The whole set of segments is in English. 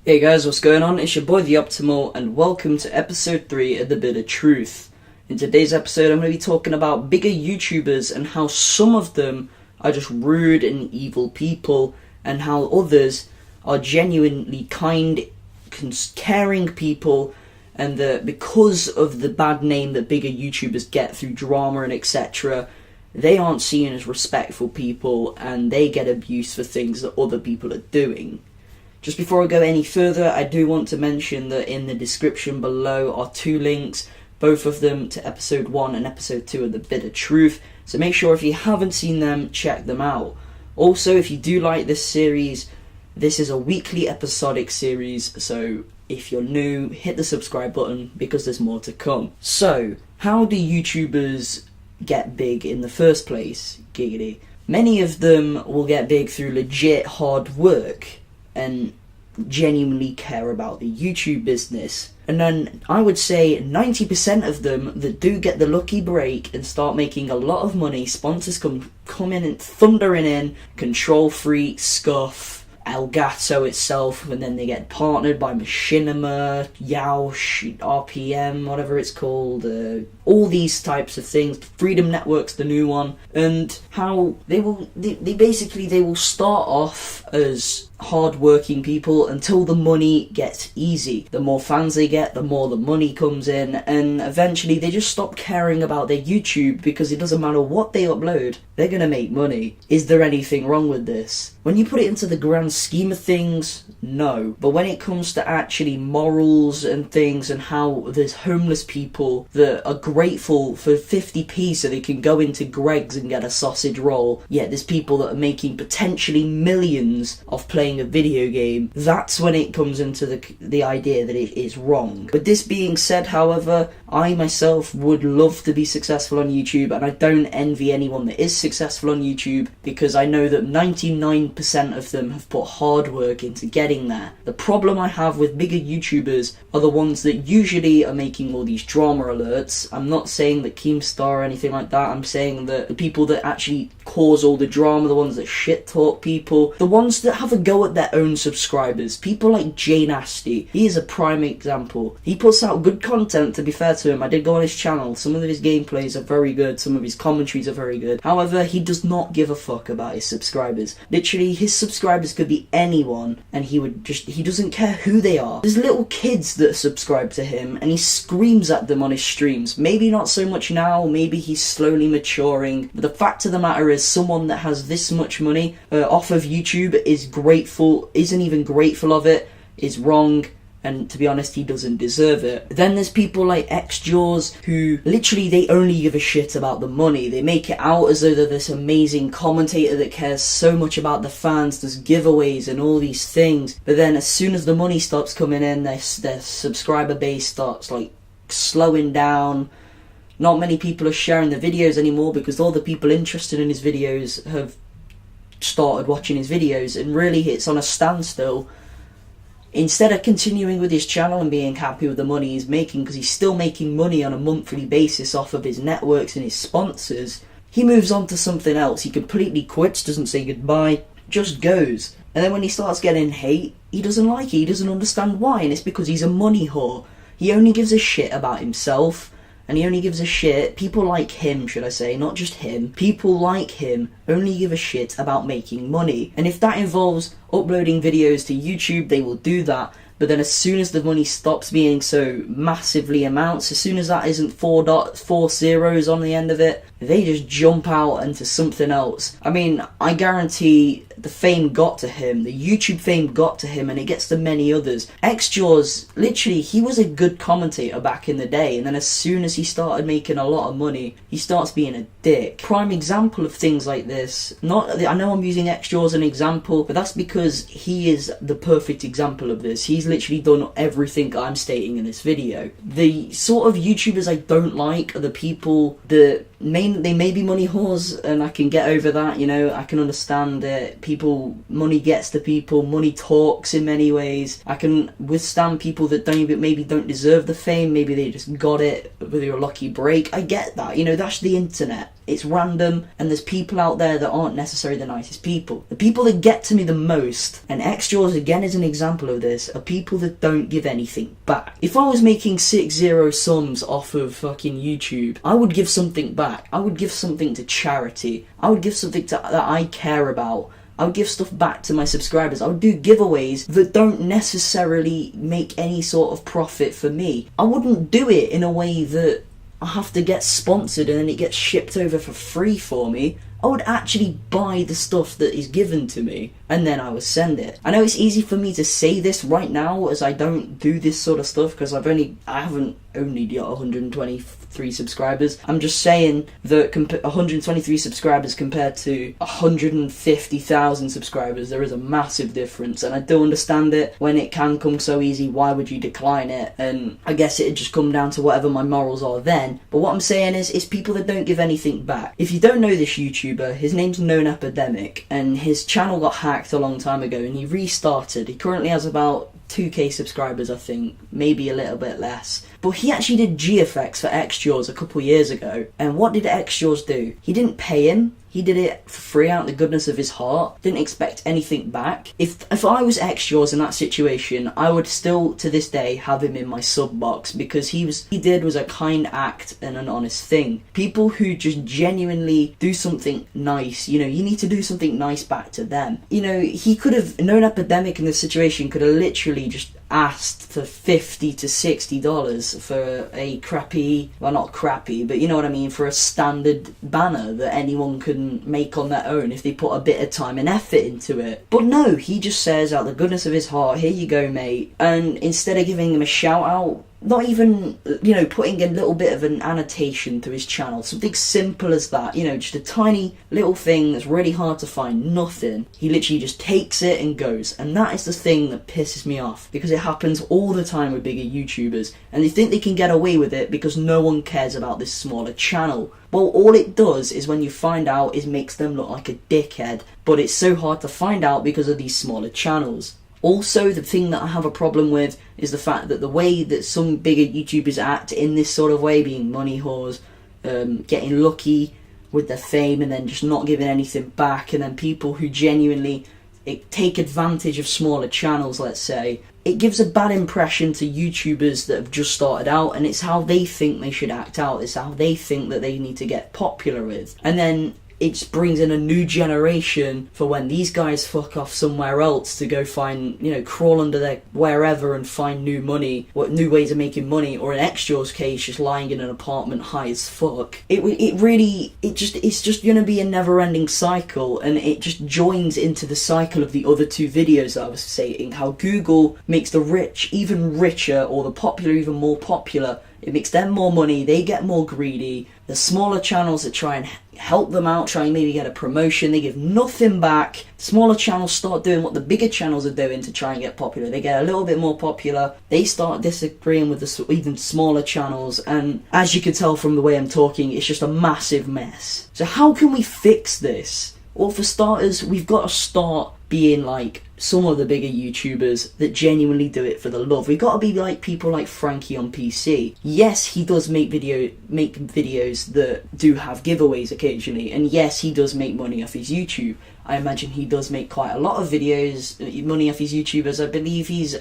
Hey guys, what's going on? It's your boy The Optimal and welcome to episode 3 of The Bit of Truth. In today's episode I'm going to be talking about bigger YouTubers and how some of them are just rude and evil people and how others are genuinely kind, caring people, and that because of the bad name that bigger YouTubers get through drama and etc., they aren't seen as respectful people and they get abused for things that other people are doing. Just before I go any further, I do want to mention that in the description below are 2 links, both of them to episode 1 and episode 2 of The Bit of Truth, so make sure if you haven't seen them, check them out. Also, if you do like this series, this is a weekly episodic series, so if you're new, hit the subscribe button because there's more to come. So, how do YouTubers get big in the first place? Giggity. Many of them will get big through legit hard work and genuinely care about the YouTube business. And then I would say 90% of them that do get the lucky break and start making a lot of money, sponsors come in and thundering in, Control Freak, Scuff, Elgato itself, and then they get partnered by Machinima, Yaush, RPM, whatever it's called, all these types of things. Freedom Network's the new one, and how they will start off as hard-working people until the money gets easy. The more fans they get, the more the money comes in, and eventually they just stop caring about their YouTube because it doesn't matter what they upload, they're gonna make money. Is there anything wrong with this? When you put it into the grand scheme of things, no. But when it comes to actually morals and things and how there's homeless people that are grateful for 50p so they can go into Greg's and get a sausage roll, yet there's people that are making potentially millions off playing a video game, that's when it comes into the idea that it is wrong. But this being said, however, I myself would love to be successful on YouTube, and I don't envy anyone that is successful on YouTube because I know that 99% of them have put hard work into getting there. The problem I have with bigger YouTubers are the ones that usually are making all these drama alerts. I'm not saying that Keemstar or anything like that, I'm saying that the people that actually cause all the drama, the ones that shit talk people, the ones that have a go at their own subscribers, people like Jay Nasty. He is a prime example. He puts out good content, to be fair to him. I did go on his channel, some of his gameplays are very good, some of his commentaries are very good. However, he does not give a fuck about his subscribers. Literally, his subscribers could be anyone and he doesn't care who they are. There's little kids that subscribe to him and he screams at them on his streams. Maybe not so much now, maybe he's slowly maturing, but the fact of the matter is someone that has this much money off of YouTube isn't even grateful of it, is wrong, and to be honest, he doesn't deserve it. Then there's people like XJaws who literally they only give a shit about the money. They make it out as though they're this amazing commentator that cares so much about the fans, does giveaways and all these things, but then as soon as the money stops coming in, their subscriber base starts like slowing down. Not many people are sharing the videos anymore because all the people interested in his videos have started watching his videos, and really it's on a standstill. Instead of continuing with his channel and being happy with the money he's making, because he's still making money on a monthly basis off of his networks and his sponsors, he moves on to something else. He completely quits, doesn't say goodbye, just goes. And then when he starts getting hate, he doesn't like it, he doesn't understand why, and it's because he's a money whore. He only gives a shit about himself, and he only gives a shit, people like him, should I say, not just him, people like him only give a shit about making money. And if that involves uploading videos to YouTube, they will do that. But then as soon as the money stops being so massively amounts, as soon as that isn't 4 zeros on the end of it, they just jump out into something else. I mean, I guarantee the fame got to him, the YouTube fame got to him, and it gets to many others. XJaws, literally, he was a good commentator back in the day, and then as soon as he started making a lot of money, he starts being a dick. Prime example of things like this, I know I'm using XJaws as an example, but that's because he is the perfect example of this. He's literally done everything I'm stating in this video. The sort of YouTubers I don't like are the people that they may be money whores, and I can get over that, you know, I can understand that money gets to people, money talks in many ways. I can withstand people that maybe don't deserve the fame, maybe they just got it with a lucky break. I get that, you know, that's the internet. it's random, and there's people out there that aren't necessarily the nicest people. The people that get to me the most, and XJaws again is an example of this, are people that don't give anything back. If I was making 6-0 sums off of fucking YouTube, I would give something back. I would give something to charity. I would give something that I care about. I would give stuff back to my subscribers. I would do giveaways that don't necessarily make any sort of profit for me. I wouldn't do it in a way that I have to get sponsored and then it gets shipped over for free for me. I would actually buy the stuff that is given to me and then I would send it. I know it's easy for me to say this right now as I don't do this sort of stuff because I haven't only got 123 subscribers. I'm just saying that 123 subscribers compared to 150,000 subscribers, there is a massive difference, and I do understand it. When it can come so easy, why would you decline it? And I guess it'd just come down to whatever my morals are then. But what I'm saying is, it's people that don't give anything back. If you don't know this YouTuber, his name's Known Epidemic, and his channel got hacked a long time ago, and he restarted. He currently has about 2k subscribers, I think, maybe a little bit less. But he actually did GFX for XJaws a couple years ago, and what did XJaws do? He didn't pay him. He did it for free out of the goodness of his heart. Didn't expect anything back. If I was XJaws in that situation, I would still, to this day, have him in my sub box because he did was a kind act and an honest thing. People who just genuinely do something nice, you need to do something nice back to them. He could have, Known Epidemic in this situation could have literally just asked for $50 to $60 for a crappy, well, not crappy, but you know what I mean, for a standard banner that anyone can make on their own if they put a bit of time and effort into it. But no, he just says out the goodness of his heart, here you go, mate. And instead of giving him a shout out, not even, putting a little bit of an annotation to his channel, something simple as that, just a tiny little thing that's really hard to find, nothing. He literally just takes it and goes. And that is the thing that pisses me off, because it happens all the time with bigger YouTubers, and they think they can get away with it because no one cares about this smaller channel. Well, all it does is, when you find out, is makes them look like a dickhead, but it's so hard to find out because of these smaller channels. Also, the thing that I have a problem with is the fact that the way that some bigger YouTubers act in this sort of way, being money whores, getting lucky with their fame and then just not giving anything back, and then people who genuinely take advantage of smaller channels, let's say, it gives a bad impression to YouTubers that have just started out, and it's how they think they should act out, it's how they think that they need to get popular with. And then it just brings in a new generation for when these guys fuck off somewhere else to go find, crawl under their wherever and find new money, new ways of making money, or in XJaws' case, just lying in an apartment high as fuck. It's just gonna be a never-ending cycle, and it just joins into the cycle of the other two videos that I was saying, how Google makes the rich even richer, or the popular even more popular. It makes them more money, they get more greedy. The smaller channels that try and help them out, try and maybe get a promotion, they give nothing back. Smaller channels start doing what the bigger channels are doing to try and get popular. They get a little bit more popular, they start disagreeing with the even smaller channels, and as you can tell from the way I'm talking, it's just a massive mess. So how can we fix this? Well, for starters, we've got to start being like some of the bigger YouTubers that genuinely do it for the love. We've got to be like people like Frankie on PC. Yes, he does make videos that do have giveaways occasionally, and yes, he does make money off his YouTube. I imagine he does make quite a lot of videos, money off his YouTubers. I believe he's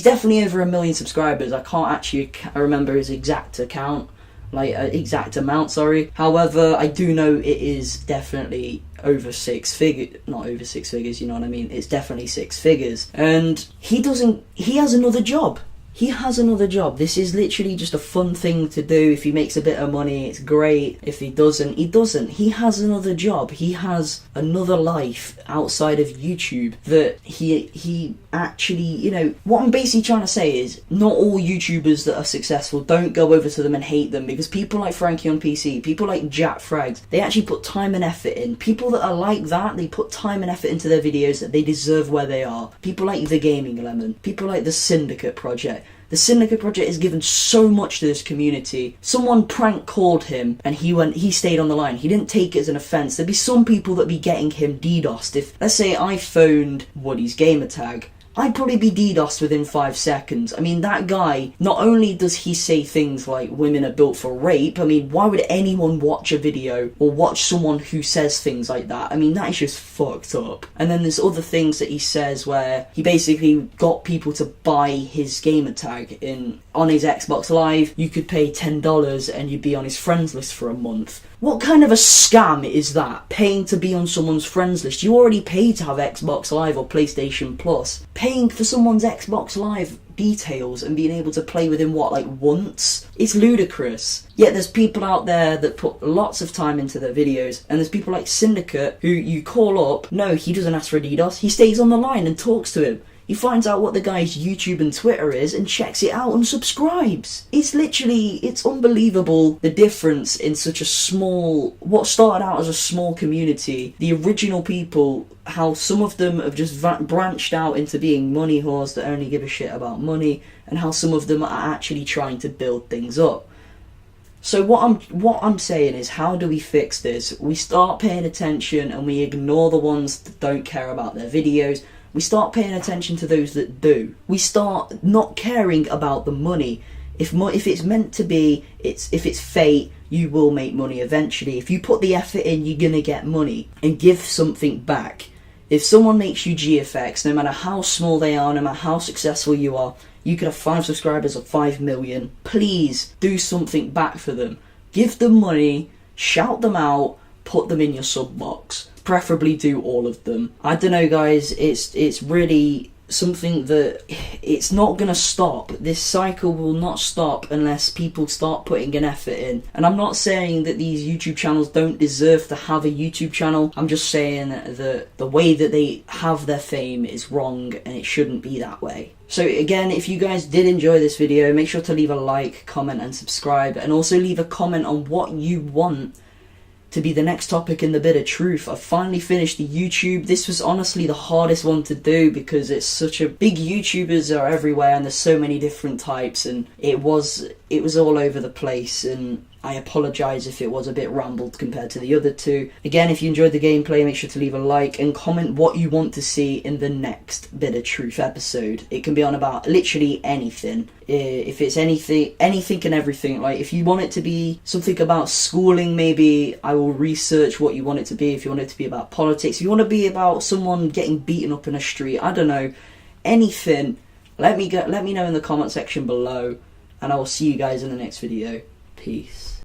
definitely over 1 million subscribers. I can't actually remember his exact amount, sorry. However, I do know it is definitely over 6 figures, not over 6 figures, you know what I mean? It's definitely 6 figures. And he has another job. He has another job. This is literally just a fun thing to do. If he makes a bit of money, it's great. If he doesn't, he doesn't. He has another job. He has another life outside of YouTube that he actually, what I'm basically trying to say is, not all YouTubers that are successful, don't go over to them and hate them, because people like Frankie on PC, people like Jack Frags, they actually put time and effort in. People that are like that, they put time and effort into their videos, that they deserve where they are. People like The Gaming Lemon, people like The Syndicate Project. The Syndicate Project has given so much to this community. Someone prank called him and he stayed on the line. He didn't take it as an offence. There'd be some people that'd be getting him DDoSed. If, let's say, I phoned Woody's gamertag I'd probably be DDoSed within 5 seconds. I mean, that guy, not only does he say things like women are built for rape, I mean, why would anyone watch a video or watch someone who says things like that? I mean, that is just fucked up. And then there's other things that he says where he basically got people to buy his gamer tag on his Xbox Live. You could pay $10 and you'd be on his friends list for a month. What kind of a scam is that? Paying to be on someone's friends list? You already pay to have Xbox Live or PlayStation Plus. Paying for someone's Xbox Live details and being able to play with him, what, like once? It's ludicrous. Yet there's people out there that put lots of time into their videos, and there's people like Syndicate who you call up. No, he doesn't ask for a DDoS. He stays on the line and talks to him. He finds out what the guy's YouTube and Twitter is and checks it out and subscribes. It's unbelievable the difference in such a small, what started out as a small community, the original people, how some of them have just branched out into being money whores that only give a shit about money, and how some of them are actually trying to build things up. So what I'm saying is, how do we fix this? We start paying attention and we ignore the ones that don't care about their videos. We start paying attention to those that do. We start not caring about the money. If it's meant to be, if it's fate, you will make money eventually. If you put the effort in, you're gonna get money and give something back. If someone makes you GFX, no matter how small they are, no matter how successful you are, you could have 5 subscribers or 5 million. Please do something back for them. Give them money, shout them out, put them in your sub box. Preferably do all of them. I don't know, guys, it's really something that it's not gonna stop. This cycle will not stop unless people start putting an effort in. And I'm not saying that these YouTube channels don't deserve to have a YouTube channel. I'm just saying that the way that they have their fame is wrong, and it shouldn't be that way. So again, if you guys did enjoy this video, make sure to leave a like, comment and subscribe, and also leave a comment on what you want to be the next topic in the bit of truth. I've finally finished the YouTube. This was honestly the hardest one to do because it's such a big, YouTubers are everywhere and there's so many different types, and it was all over the place, and I apologise if it was a bit rambled compared to the other two. Again, if you enjoyed the gameplay, make sure to leave a like and comment what you want to see in the next bit of truth episode. It can be on about literally anything. If it's anything and everything. Like, if you want it to be something about schooling, maybe I will research what you want it to be. If you want it to be about politics, if you want it to be about someone getting beaten up in a street, I don't know, anything, let me know in the comment section below, and I will see you guys in the next video. Peace.